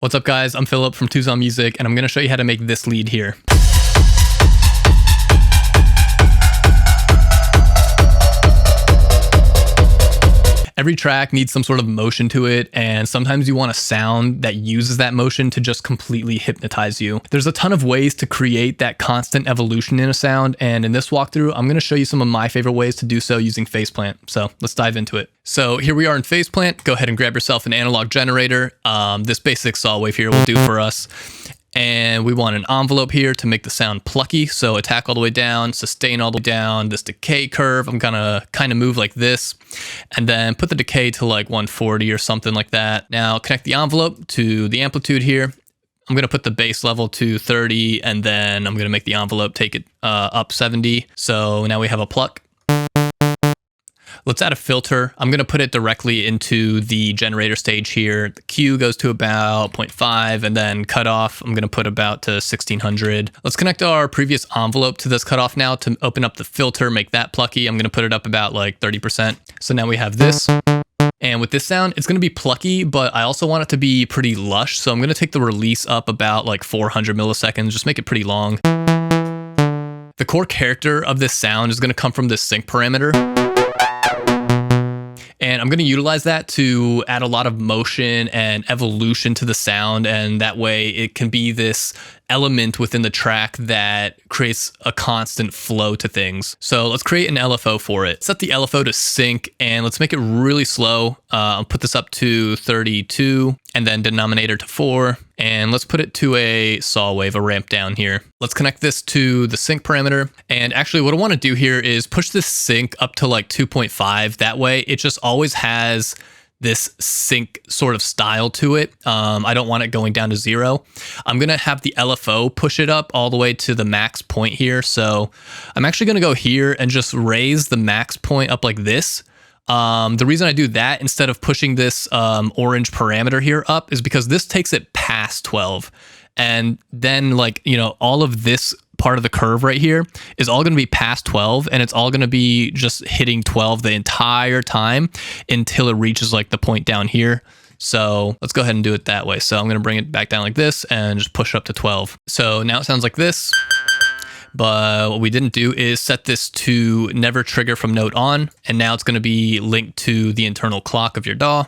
What's up guys, I'm Philip from Tucson Music and I'm going to show you how to make this lead here. Every track needs some sort of motion to it, and sometimes you want a sound that uses that motion to just completely hypnotize you. There's a ton of ways to create that constant evolution in a sound, and in this walkthrough, I'm going to show you some of my favorite ways to do so using Faceplant. So let's dive into it. So here we are in Faceplant. Go ahead and grab yourself an analog generator. This basic saw wave here will do for us. And we want an envelope here to make the sound plucky. So attack all the way down, sustain all the way down, this decay curve, I'm gonna kind of move like this, and then put the decay to like 140 or something like that. Now connect the envelope to the amplitude here. I'm gonna put the bass level to 30, and then I'm gonna make the envelope take it up 70. So now we have a pluck. Let's add a filter. I'm going to put it directly into the generator stage here. The Q goes to about 0.5, and then cutoff, I'm going to put about to 1600. Let's connect our previous envelope to this cutoff now to open up the filter, make that plucky. I'm going to put it up about like 30%. So now we have this. And with this sound, it's going to be plucky, but I also want it to be pretty lush. So I'm going to take the release up about like 400 milliseconds, just make it pretty long. The core character of this sound is going to come from this sync parameter. And I'm going to utilize that to add a lot of motion and evolution to the sound. And that way it can be this element within the track that creates a constant flow to things. So let's create an LFO for it. Set the LFO to sync and let's make it really slow. I'll put this up to 32 and then denominator to 4. And let's put it to a saw wave, a ramp down here. Let's connect this to the sync parameter. And actually what I want to do here is push this sync up to like 2.5. That way it just always has this sync sort of style to it. I don't want it going down to 0. I'm going to have the LFO push it up all the way to the max point here. So I'm actually going to go here and just raise the max point up like this. The reason I do that instead of pushing this orange parameter here up is because this takes it past 12. And then like, you know, all of this part of the curve right here is all going to be past 12, and it's all going to be just hitting 12 the entire time until it reaches like the point down here. So let's go ahead and do it that way. So I'm going to bring it back down like this and just push it up to 12. So now it sounds like this. But what we didn't do is set this to never trigger from note on. And now it's going to be linked to the internal clock of your DAW.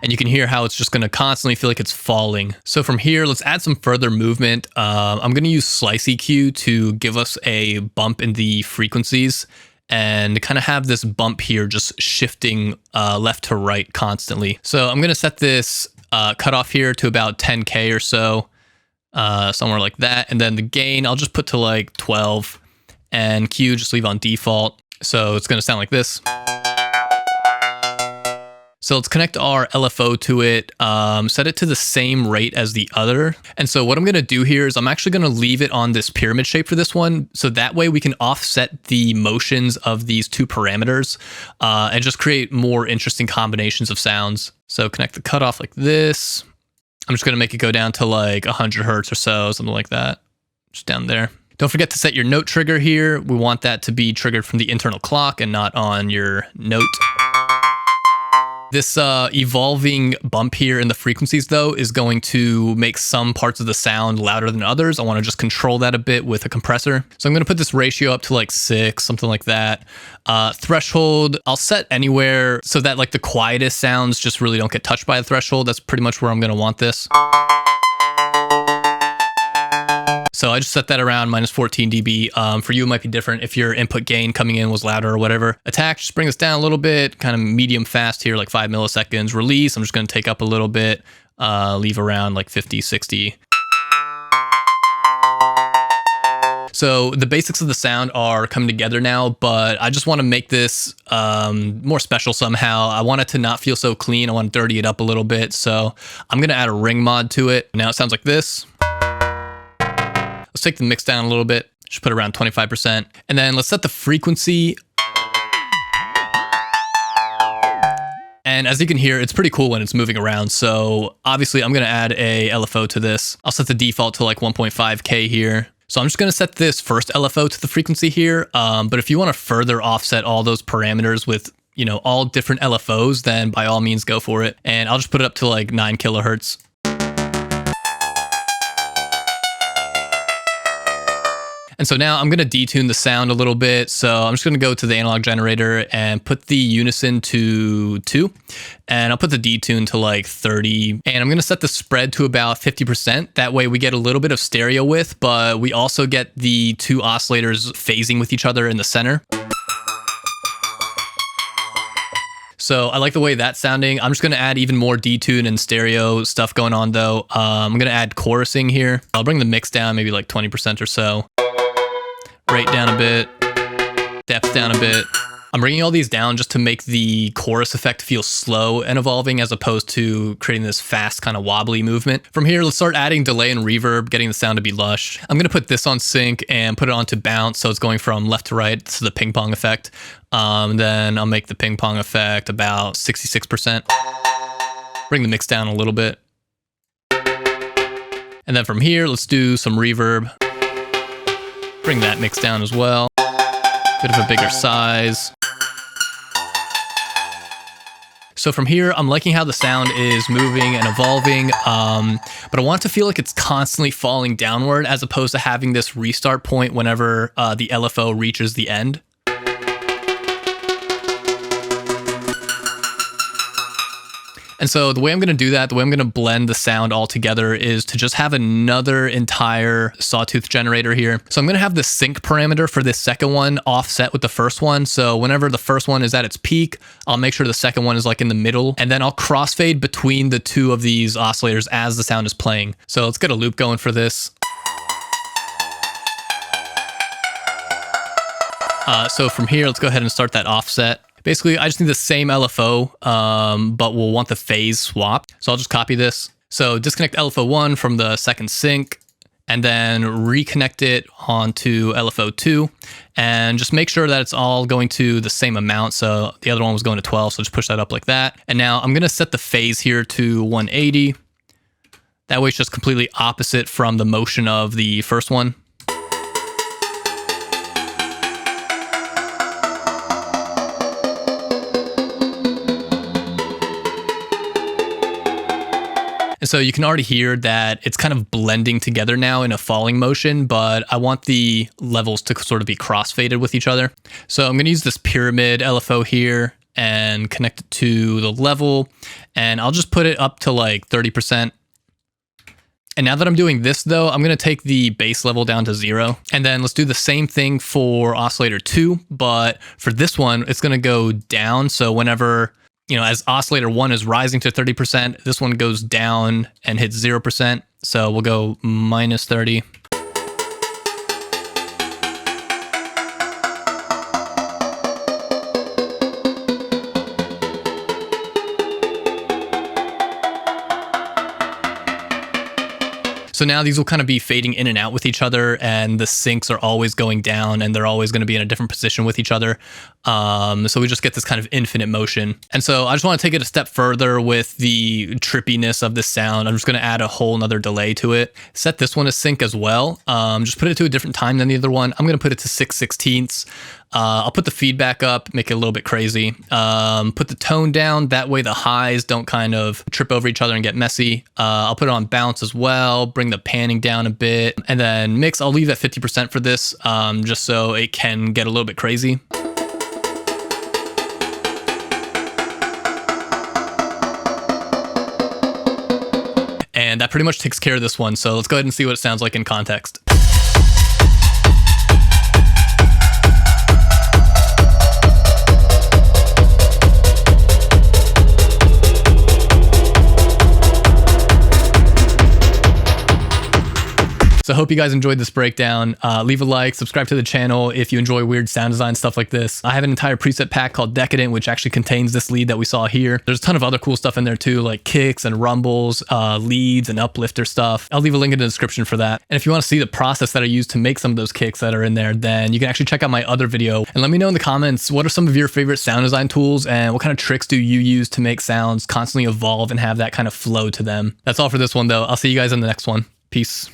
And you can hear how it's just going to constantly feel like it's falling. So from here, let's add some further movement. I'm going to use slice EQ to give us a bump in the frequencies and kind of have this bump here just shifting left to right constantly. So I'm going to set this cutoff here to about 10K or so, somewhere like that. And then the gain, I'll just put to like 12, and Q just leave on default. So it's going to sound like this. So let's connect our LFO to it, set it to the same rate as the other. And so what I'm going to do here is I'm actually going to leave it on this pyramid shape for this one. So that way we can offset the motions of these two parameters and just create more interesting combinations of sounds. So connect the cutoff like this. I'm just going to make it go down to like 100 hertz or so, something like that, just down there. Don't forget to set your note trigger here. We want that to be triggered from the internal clock and not on your note. This evolving bump here in the frequencies, though, is going to make some parts of the sound louder than others. I want to just control that a bit with a compressor. So I'm going to put this ratio up to like 6, something like that. Threshold, I'll set anywhere so that like the quietest sounds just really don't get touched by the threshold. That's pretty much where I'm going to want this. So I just set that around minus 14 dB. For you, it might be different if your input gain coming in was louder or whatever. Attack, just bring this down a little bit, kind of medium fast here, like 5 milliseconds. Release, I'm just going to take up a little bit, leave around like 50, 60. So the basics of the sound are coming together now, but I just want to make this more special somehow. I want it to not feel so clean. I want to dirty it up a little bit. So I'm going to add a ring mod to it. Now it sounds like this. Let's take the mix down a little bit, just put it around 25%. And then let's set the frequency. And as you can hear, it's pretty cool when it's moving around. So obviously I'm going to add a LFO to this. I'll set the default to like 1.5K here. So I'm just going to set this first LFO to the frequency here. But if you want to further offset all those parameters with you know, all different LFOs, then by all means go for it. And I'll just put it up to like 9 kilohertz. And so now I'm going to detune the sound a little bit. So I'm just going to go to the analog generator and put the unison to 2. And I'll put the detune to like 30. And I'm going to set the spread to about 50%. That way we get a little bit of stereo width, but we also get the 2 oscillators phasing with each other in the center. So I like the way that's sounding. I'm just going to add even more detune and stereo stuff going on though. I'm going to add chorusing here. I'll bring the mix down maybe like 20% or so. Rate down a bit, depth down a bit. I'm bringing all these down just to make the chorus effect feel slow and evolving as opposed to creating this fast kind of wobbly movement. From here, let's start adding delay and reverb, getting the sound to be lush. I'm going to put this on sync and put it onto bounce. So it's going from left to right to the ping pong effect. Then I'll make the ping pong effect about 66%. Bring the mix down a little bit. And then from here, let's do some reverb. Bring that mix down as well. Bit of a bigger size. So from here, I'm liking how the sound is moving and evolving, but I want it to feel like it's constantly falling downward as opposed to having this restart point whenever the LFO reaches the end. And so the way I'm going to do that, the way I'm going to blend the sound all together is to just have another entire sawtooth generator here. So I'm going to have the sync parameter for this second one offset with the first one. So whenever the first one is at its peak, I'll make sure the second one is like in the middle, and then I'll crossfade between the 2 of these oscillators as the sound is playing. So let's get a loop going for this. So from here, let's go ahead and start that offset. Basically, I just need the same LFO, but we'll want the phase swap. So I'll just copy this. So disconnect LFO 1 from the second sync, and then reconnect it onto LFO 2, and just make sure that it's all going to the same amount. So the other one was going to 12, so just push that up like that. And now I'm going to set the phase here to 180. That way it's just completely opposite from the motion of the first one. And so you can already hear that it's kind of blending together now in a falling motion, but I want the levels to sort of be crossfaded with each other. So I'm going to use this pyramid LFO here and connect it to the level, and I'll just put it up to like 30%. And now that I'm doing this though, I'm going to take the bass level down to 0. And then let's do the same thing for oscillator 2, but for this one, it's going to go down. So whenever, you know, as oscillator 1 is rising to 30%, this one goes down and hits 0%. So we'll go minus 30. So now these will kind of be fading in and out with each other, and the syncs are always going down, and they're always going to be in a different position with each other. So we just get this kind of infinite motion. And so I just want to take it a step further with the trippiness of this sound. I'm just going to add a whole nother delay to it. Set this one to sync as well. Just put it to a different time than the other one. I'm going to put it to 6/16. I'll put the feedback up, make it a little bit crazy. Put the tone down, that way the highs don't kind of trip over each other and get messy. I'll put it on bounce as well, bring the panning down a bit, and then mix, I'll leave at 50% for this, just so it can get a little bit crazy. And that pretty much takes care of this one, so let's go ahead and see what it sounds like in context. So I hope you guys enjoyed this breakdown. Leave a like, subscribe to the channel if you enjoy weird sound design stuff like this. I have an entire preset pack called Decadent, which actually contains this lead that we saw here. There's a ton of other cool stuff in there too, like kicks and rumbles, leads and uplifter stuff. I'll leave a link in the description for that. And if you want to see the process that I use to make some of those kicks that are in there, then you can actually check out my other video. And let me know in the comments, what are some of your favorite sound design tools, and what kind of tricks do you use to make sounds constantly evolve and have that kind of flow to them? That's all for this one though. I'll see you guys in the next one. Peace.